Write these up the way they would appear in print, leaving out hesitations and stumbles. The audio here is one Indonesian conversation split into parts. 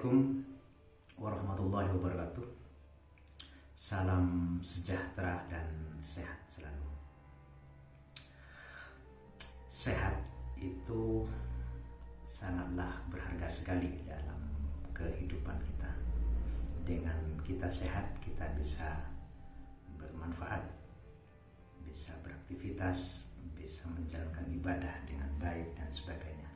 Assalamualaikum warahmatullahi wabarakatuh. Salam sejahtera dan sehat selalu. Sehat itu sangatlah berharga sekali dalam kehidupan kita. Dengan kita sehat, kita bisa bermanfaat, bisa beraktivitas, bisa menjalankan ibadah dengan baik dan sebagainya.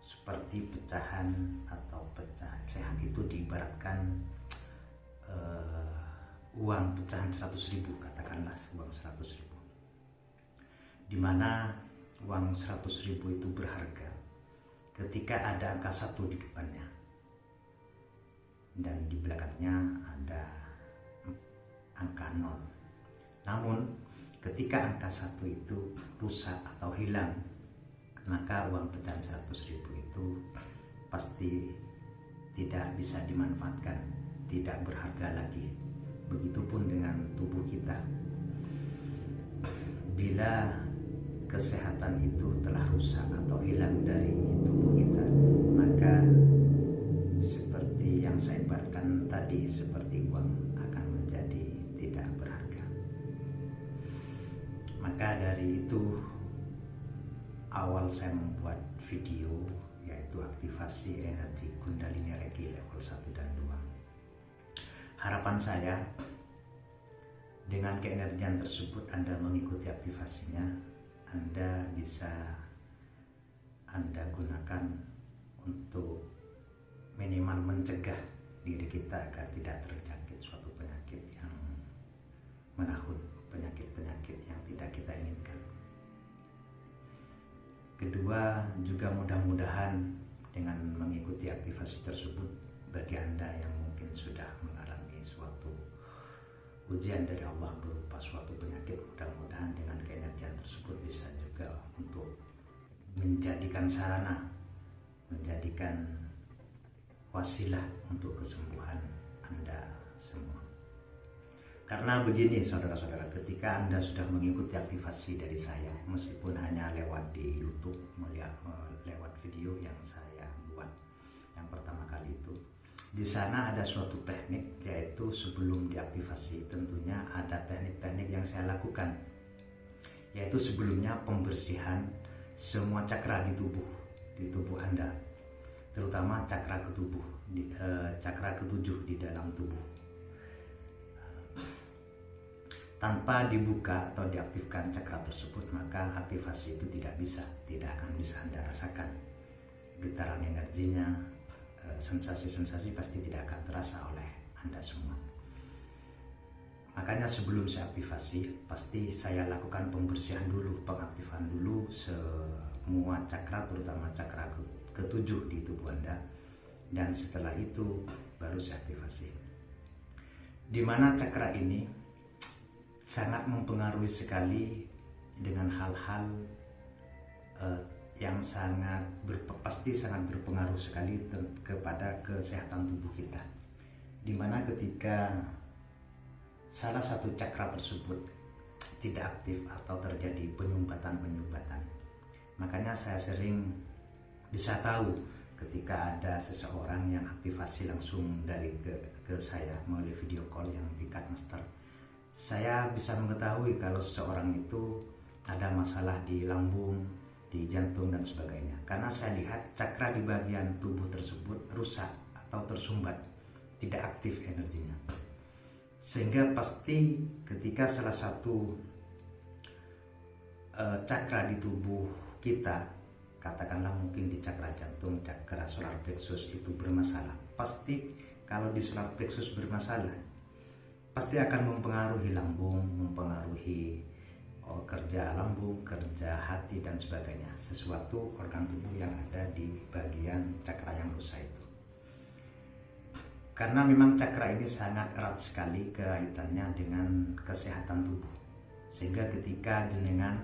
Seperti pecahan atau pecahan sehat itu diibaratkan uang pecahan 100.000, katakanlah uang 100.000, dimana uang 100.000 itu berharga ketika ada angka 1 di depannya dan di belakangnya ada angka 0. Namun ketika angka 1 itu rusak atau hilang, maka uang pecahan 100.000 itu pasti tidak bisa dimanfaatkan, tidak berharga lagi. Begitupun dengan tubuh kita. Bila kesehatan itu telah rusak atau hilang dari tubuh kita, maka seperti yang saya ibaratkan tadi, seperti uang akan menjadi tidak berharga. Maka dari itu awal saya membuat video, yaitu aktivasi energi Kundalini Reiki level 1 dan 2. Harapan saya, dengan keenergian tersebut Anda mengikuti aktivasinya, Anda bisa Anda gunakan untuk minimal mencegah diri kita agar tidak terjangkit suatu penyakit yang menahun, penyakit-penyakit yang tidak kita inginkan. Kedua, juga mudah-mudahan dengan mengikuti aktivasi tersebut, bagi Anda yang mungkin sudah mengalami suatu ujian dari Allah berupa suatu penyakit, mudah-mudahan dengan keenergian tersebut bisa juga untuk menjadikan sarana, menjadikan wasilah untuk kesembuhan Anda semua. Karena begini saudara-saudara, ketika Anda sudah mengikuti aktivasi dari saya, meskipun hanya lewat di YouTube, lewat video yang saya buat yang pertama kali itu, di sana ada suatu teknik, yaitu sebelum diaktifasi tentunya ada teknik-teknik yang saya lakukan, yaitu sebelumnya pembersihan semua cakra di tubuh Anda, terutama cakra ketujuh di dalam tubuh. Tanpa dibuka atau diaktifkan cakra tersebut, maka aktivasi itu tidak akan bisa Anda rasakan. Getaran energinya, sensasi-sensasi pasti tidak akan terasa oleh Anda semua. Makanya sebelum saya aktivasi, pasti saya lakukan pembersihan dulu, pengaktifan dulu semua cakra, terutama cakra ketujuh di tubuh Anda. Dan setelah itu baru saya aktivasi. Dimana cakra ini sangat mempengaruhi sekali dengan hal-hal yang pasti sangat berpengaruh sekali kepada kesehatan tubuh kita. Dimana ketika salah satu cakra tersebut tidak aktif atau terjadi penyumbatan, makanya saya sering bisa tahu ketika ada seseorang yang aktivasi langsung dari ke saya melalui video call yang tingkat master. Saya bisa mengetahui kalau seseorang itu ada masalah di lambung, di jantung dan sebagainya. Karena saya lihat cakra di bagian tubuh tersebut rusak atau tersumbat, tidak aktif energinya. Sehingga pasti ketika salah satu cakra di tubuh kita, katakanlah mungkin di cakra jantung, cakra solar plexus itu bermasalah, pasti kalau di solar plexus bermasalah, pasti akan mempengaruhi lambung, mempengaruhi kerja lambung, kerja hati dan sebagainya. Sesuatu organ tubuh yang ada di bagian cakra yang rusak itu. Karena memang cakra ini sangat erat sekali kaitannya dengan kesehatan tubuh. Sehingga ketika jenengan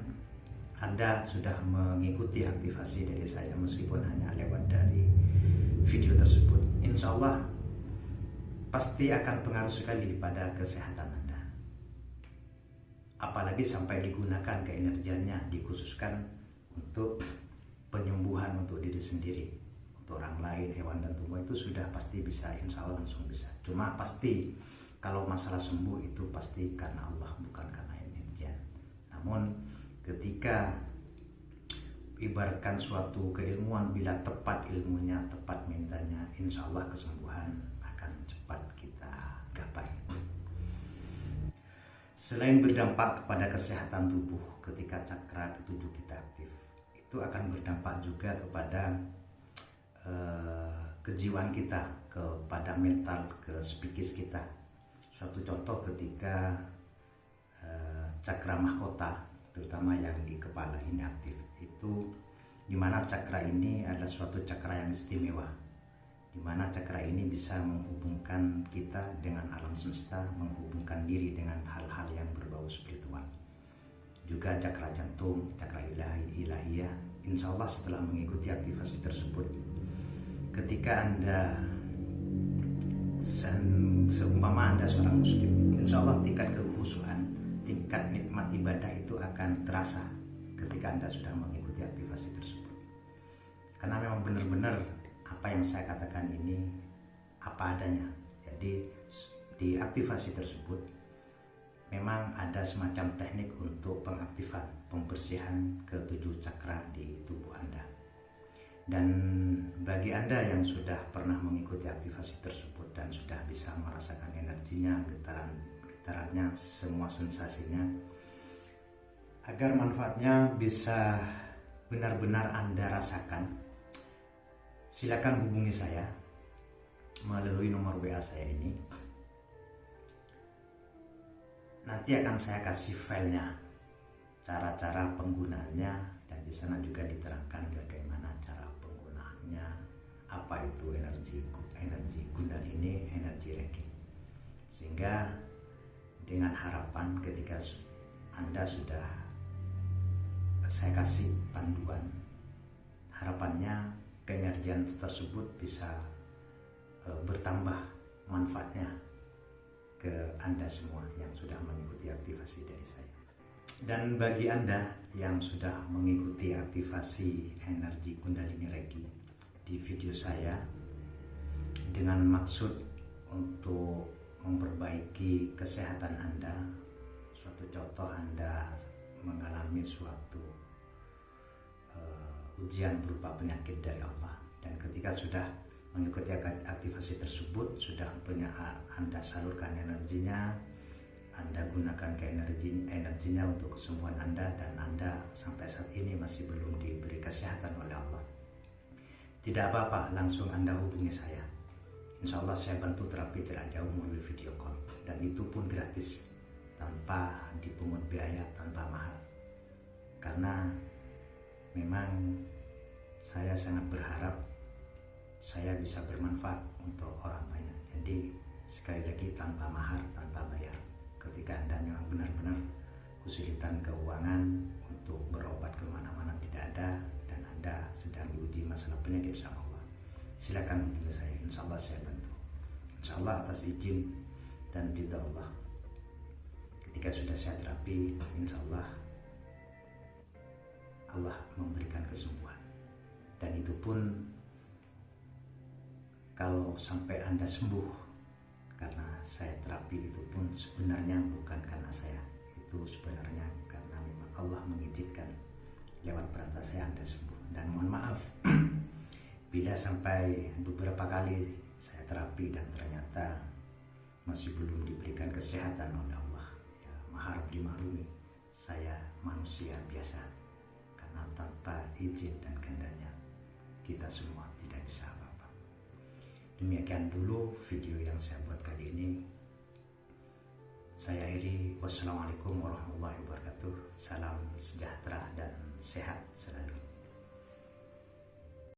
Anda sudah mengikuti aktivasi dari saya, meskipun hanya lewat dari video tersebut, insya Allah pasti akan pengaruh sekali pada kesehatan Anda. Apalagi sampai digunakan keenergiannya, dikhususkan untuk penyembuhan untuk diri sendiri, untuk orang lain, hewan dan tumbuh itu sudah pasti bisa, insya Allah langsung bisa. Cuma pasti kalau masalah sembuh itu pasti karena Allah, bukan karena energi. Namun ketika ibaratkan suatu keilmuan, bila tepat ilmunya, tepat mintanya, insya Allah kesembuhan akan cepat kita gapai. Selain berdampak kepada kesehatan tubuh ketika cakra ketujuh kita aktif, itu akan berdampak juga kepada kejiwaan kita, kepada mental, ke psikis kita. Suatu contoh ketika cakra mahkota, terutama yang di kepala ini aktif, itu dimana cakra ini adalah suatu cakra yang istimewa, dimana cakra ini bisa menghubungkan kita dengan alam semesta, menghubungkan diri dengan hal-hal yang berbau spiritual. Juga cakra jantung, cakra ilahiyah, insya Allah setelah mengikuti aktivasi tersebut, ketika Anda seumpama Anda seorang muslim, insya Allah tingkat kekhusyuan, tingkat nikmat ibadah itu akan terasa ketika Anda sudah mengikuti aktivasi tersebut. Karena memang benar-benar apa yang saya katakan ini apa adanya. Jadi di aktivasi tersebut memang ada semacam teknik untuk pengaktifan, pembersihan ketujuh cakra di tubuh Anda. Dan bagi Anda yang sudah pernah mengikuti aktivasi tersebut dan sudah bisa merasakan energinya, getarannya, semua sensasinya, agar manfaatnya bisa benar-benar Anda rasakan, silakan hubungi saya melalui nomor WA saya ini. Nanti akan saya kasih filenya, cara-cara penggunaannya, dan di sana juga diterangkan bagaimana cara penggunaannya, apa itu energi Kundalini, energi Reiki. Sehingga dengan harapan ketika Anda sudah saya kasih panduan, harapannya keenergian tersebut bisa bertambah manfaatnya ke Anda semua yang sudah mengikuti aktivasi dari saya. Dan bagi Anda yang sudah mengikuti aktivasi energi Kundalini Reiki di video saya dengan maksud untuk memperbaiki kesehatan Anda, suatu contoh Anda mengalami suatu ujian berupa penyakit dari Allah, dan ketika sudah mengikuti aktivasi tersebut, sudah Anda salurkan energinya, Anda gunakan ke energinya untuk kesembuhan Anda, dan Anda sampai saat ini masih belum diberi kesehatan oleh Allah, tidak apa-apa, langsung Anda hubungi saya. Insya Allah saya bantu terapi jarak jauh melalui video call, dan itu pun gratis, tanpa dipungut biaya, tanpa mahal. Karena memang saya sangat berharap saya bisa bermanfaat untuk orang banyak. Jadi sekali lagi, tanpa mahar, tanpa bayar. Ketika Anda memang benar-benar kesulitan keuangan untuk berobat kemana-mana tidak ada, dan Anda sedang diuji masalah penyakit sama Allah, silakan hubungi saya. Insya Allah saya bantu. Insya Allah atas izin dan ridha Allah. Ketika sudah saya terapi, insya Allah Allah memberikan kesembuhan. Dan itu pun kalau sampai Anda sembuh karena saya terapi, itu pun sebenarnya bukan karena saya, itu sebenarnya karena memang Allah mengizinkan lewat perantara saya Anda sembuh. Dan mohon maaf bila sampai beberapa kali saya terapi dan ternyata masih belum diberikan kesehatan oleh Allah, ya maharap dimaklumi, saya manusia biasa, karena tanpa izin dan kehendaknya kita semua tidak bisa apa-apa. Demikian dulu video yang saya buat kali ini. Saya akhiri. Wassalamualaikum warahmatullahi wabarakatuh. Salam sejahtera dan sehat selalu.